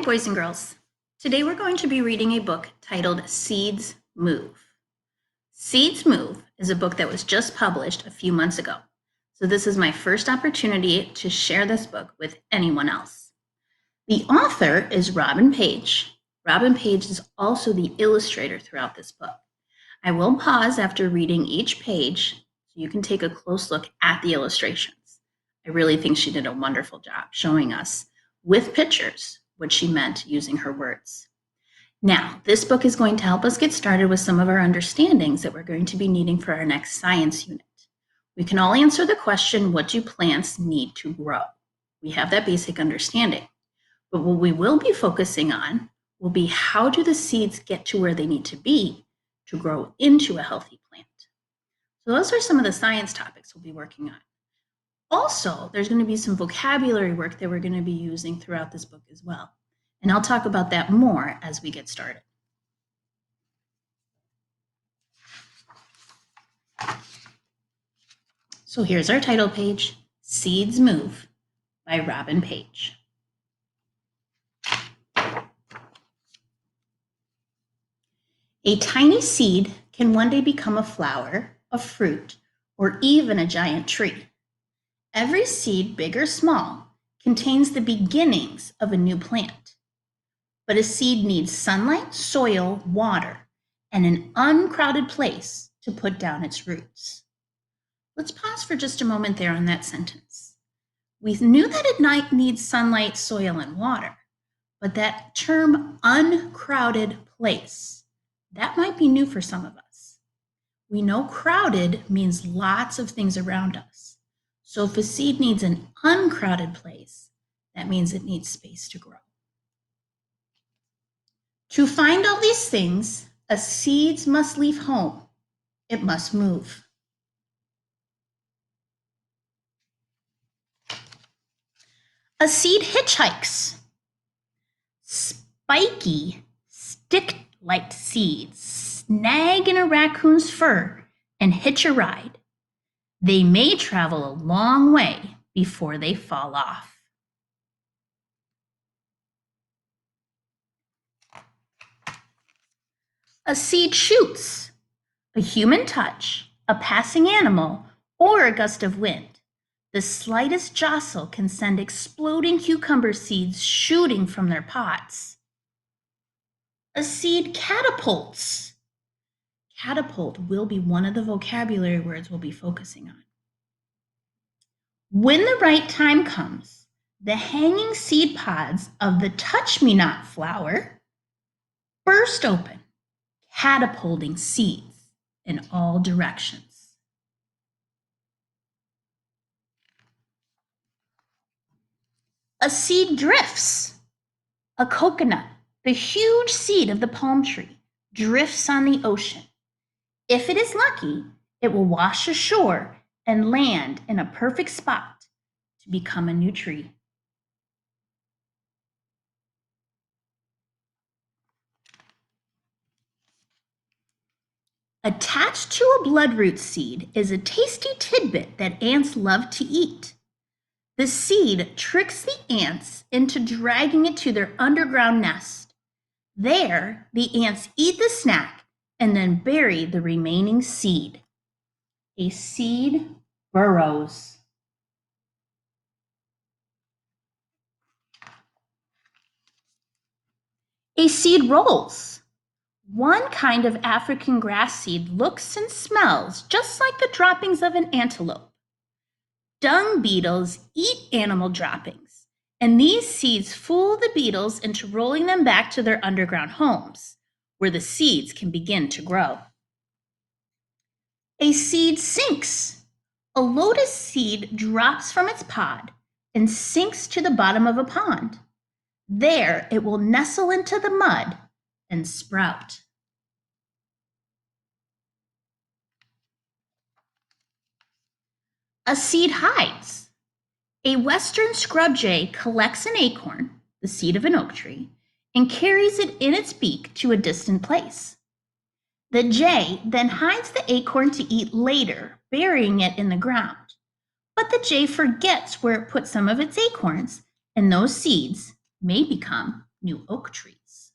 boys and girls. Today we're going to be reading a book titled Seeds Move. Seeds Move is a book that was just published a few months ago. So this is my first opportunity to share this book with anyone else. The author is Robin Page. Robin Page is also the illustrator throughout this book. I will pause after reading each page so you can take a close look at the illustrations. I really think she did a wonderful job showing us with pictures what she meant using her words. Now, this book is going to help us get started with some of our understandings that we're going to be needing for our next science unit. We can all answer the question, what do plants need to grow? We have that basic understanding. But what we will be focusing on will be how do the seeds get to where they need to be to grow into a healthy plant? So those are some of the science topics we'll be working on. Also, there's going to be some vocabulary work that we're going to be using throughout this book as well. And I'll talk about that more as we get started. So here's our title page, Seeds Move by Robin Page. A tiny seed can one day become a flower, a fruit, or even a giant tree. Every seed, big or small, contains the beginnings of a new plant. But a seed needs sunlight, soil, water, and an uncrowded place to put down its roots. Let's pause for just a moment there on that sentence. We knew that it needs sunlight, soil, and water, but that term uncrowded place, that might be new for some of us. We know crowded means lots of things around us. So if a seed needs an uncrowded place, that means it needs space to grow. To find all these things, a seed must leave home. It must move. A seed hitchhikes. Spiky, stick-like seeds snag in a raccoon's fur and hitch a ride. They may travel a long way before they fall off. A seed shoots. A human touch, a passing animal, or a gust of wind. The slightest jostle can send exploding cucumber seeds shooting from their pods. A seed catapults. Catapult will be one of the vocabulary words we'll be focusing on. When the right time comes, the hanging seed pods of the touch-me-not flower burst open, catapulting seeds in all directions. A seed drifts. A coconut, the huge seed of the palm tree, drifts on the ocean. If it is lucky, it will wash ashore and land in a perfect spot to become a new tree. Attached to a bloodroot seed is a tasty tidbit that ants love to eat. The seed tricks the ants into dragging it to their underground nest. There, the ants eat the snack and then bury the remaining seed. A seed burrows. A seed rolls. One kind of African grass seed looks and smells just like the droppings of an antelope. Dung beetles eat animal droppings, and these seeds fool the beetles into rolling them back to their underground homes, where the seeds can begin to grow. A seed sinks. A lotus seed drops from its pod and sinks to the bottom of a pond. There it will nestle into the mud and sprout. A seed hides. A western scrub jay collects an acorn, the seed of an oak tree, and carries it in its beak to a distant place. The jay then hides the acorn to eat later, burying it in the ground. But the jay forgets where it put some of its acorns, and those seeds may become new oak trees.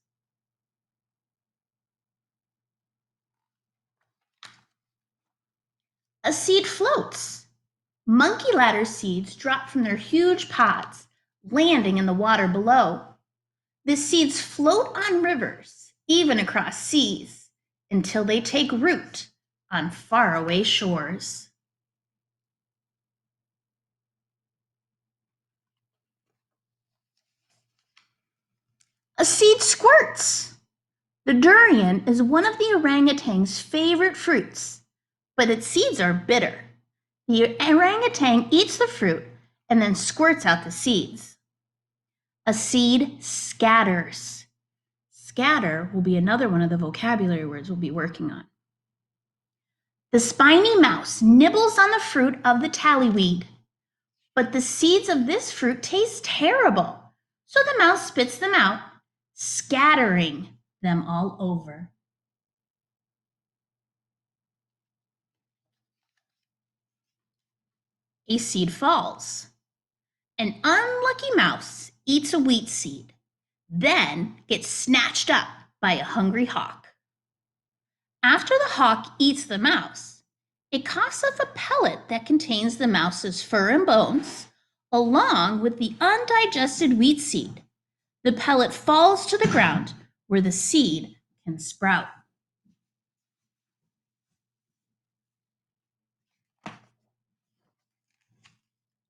A seed floats. Monkey ladder seeds drop from their huge pods, landing in the water below. The seeds float on rivers, even across seas, until they take root on faraway shores. A seed squirts. The durian is one of the orangutan's favorite fruits, but its seeds are bitter. The orangutan eats the fruit and then squirts out the seeds. A seed scatters. Scatter will be another one of the vocabulary words we'll be working on. The spiny mouse nibbles on the fruit of the tallyweed, but the seeds of this fruit taste terrible, so the mouse spits them out, scattering them all over. A seed falls. An unlucky mouse eats a wheat seed, then gets snatched up by a hungry hawk. After the hawk eats the mouse, it coughs up a pellet that contains the mouse's fur and bones, along with the undigested wheat seed. The pellet falls to the ground where the seed can sprout.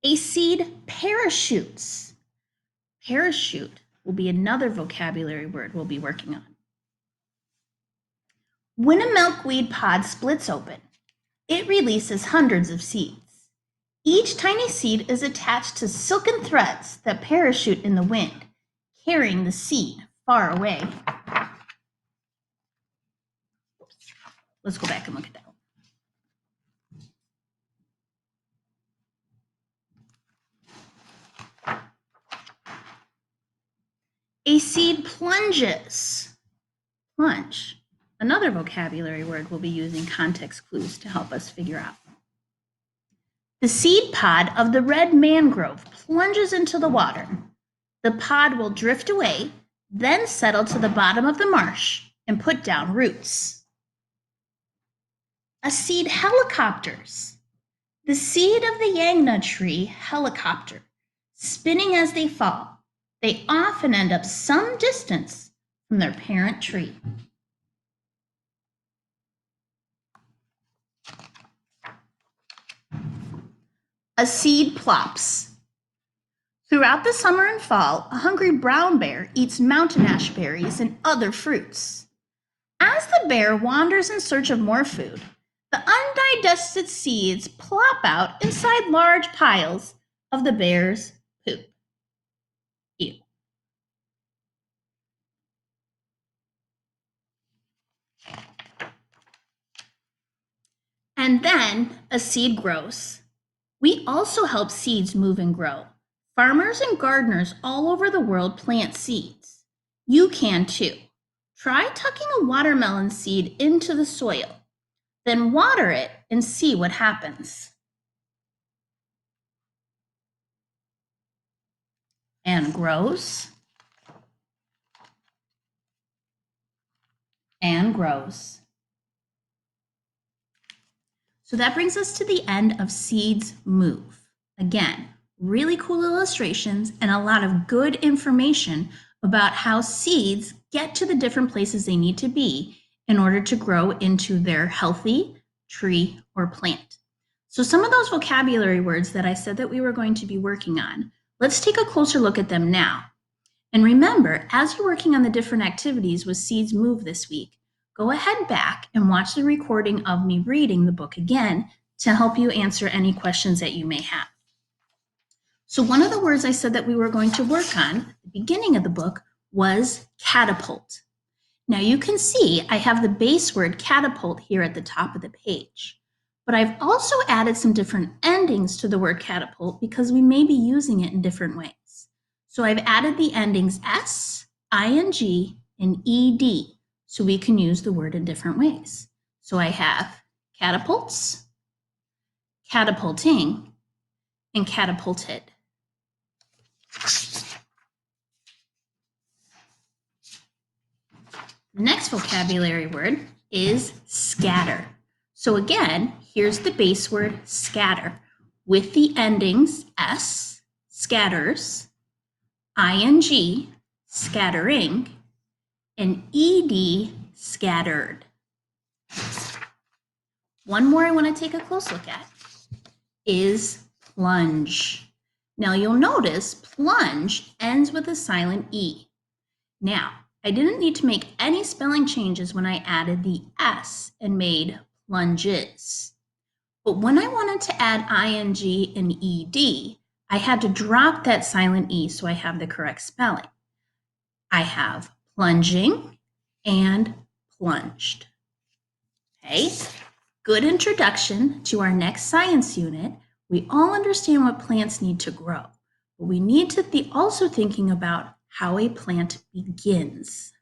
A seed parachutes. Parachute will be another vocabulary word we'll be working on. When a milkweed pod splits open, it releases hundreds of seeds. Each tiny seed is attached to silken threads that parachute in the wind, carrying the seed far away. Let's go back and look at that. A seed plunges. Plunge. Another vocabulary word we'll be using context clues to help us figure out. The seed pod of the red mangrove plunges into the water. The pod will drift away, then settle to the bottom of the marsh and put down roots. A seed helicopters. The seed of the yangna tree helicopter, spinning as they fall. They often end up some distance from their parent tree. A seed plops. Throughout the summer and fall, a hungry brown bear eats mountain ash berries and other fruits. As the bear wanders in search of more food, the undigested seeds plop out inside large piles of the bear's poop. Ew. And then a seed grows. We also help seeds move and grow. Farmers and gardeners all over the world plant seeds. You can too. Try tucking a watermelon seed into the soil, then water it and see what happens. And grows. And grows. So that brings us to the end of Seeds Move. Again, really cool illustrations and a lot of good information about how seeds get to the different places they need to be in order to grow into their healthy tree or plant. So some of those vocabulary words that I said that we were going to be working on, let's take a closer look at them now. And remember, as you're working on the different activities with Seeds Move this week, go ahead back and watch the recording of me reading the book again to help you answer any questions that you may have. So one of the words I said that we were going to work on at the beginning of the book was catapult. Now you can see I have the base word catapult here at the top of the page, but I've also added some different endings to the word catapult because we may be using it in different ways. So I've added the endings S, ing, and ed so we can use the word in different ways. So I have catapults, catapulting, and catapulted. The next vocabulary word is scatter. So again, here's the base word scatter with the endings s, scatters, ing, scattering, and ed, scattered. One more I want to take a close look at is plunge. Now you'll notice plunge ends with a silent E. Now, I didn't need to make any spelling changes when I added the S and made plunges. But when I wanted to add ing and ed, I had to drop that silent E so I have the correct spelling. I have plunging and plunged. Okay, good introduction to our next science unit. We all understand what plants need to grow, but we need to be also thinking about how a plant begins.